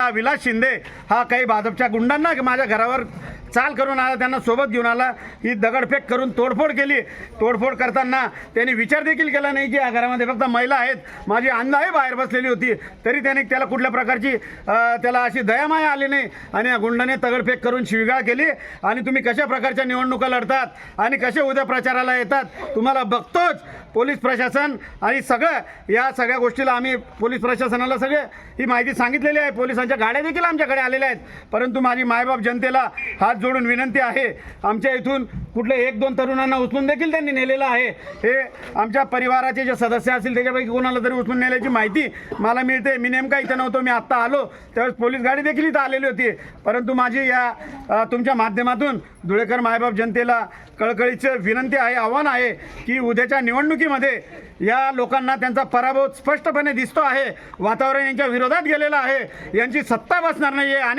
विलास शिंदे हा काही भाजपच्या गुंडांना माझ्या घरावर चाल करून आला, त्यांना सोबत घेऊन आला, ही दगडफेक करून तोडफोड केली. तोडफोड करताना त्यांनी विचार देखील केला नाही की या घरामध्ये फक्त महिला आहेत, माझी अंधाई बाहेर बसलेली होती, तरी त्याला कुठल्या प्रकारची त्याला अशी दयामाया आली नाही आणि या गुंडाने दगडफेक करून शिवीगाळ केली. आणि तुम्ही कशा प्रकारच्या निवडणुका लढतात आणि कसे उद्या प्रचाराला येतात तुम्हाला बघतोच. पोलीस प्रशासन आणि या सगळ्या गोष्टीला आम्ही पोलीस प्रशासनाला ही माहिती सांगितलेली आहे. पोलिसांच्या गाड्या देखील आमच्याकडे आलेल्या आहेत. परंतु माझी मायबाप जनतेला हात जोडून विनंती आहे, आमच्या इथून कुठले 1-2 तरुणांना उचलून देखील त्यांनी नेलेलं आहे. हे आमच्या परिवाराचे जे सदस्य असतील त्याच्यापैकी कोणाला तरी उचलून नेल्याची माहिती मला मिळते. मी नेमका इथं नव्हतो, मी आत्ता आलो त्यावेळेस पोलीस गाडी देखील इथं आलेली होती. परंतु माझी या तुमच्या माध्यमातून धुळेकर मायबाप जनतेला कळकळीचं विनंती आहे, आव्हान आहे की उद्याच्या निवडणुकीमध्ये या लोकांना त्यांचा पराभव स्पष्टपणे दिसतो आहे. वातावरण यांच्या विरोधात गेलेलं आहे. यांची सत्ता बसणार नाही आहे. अनेक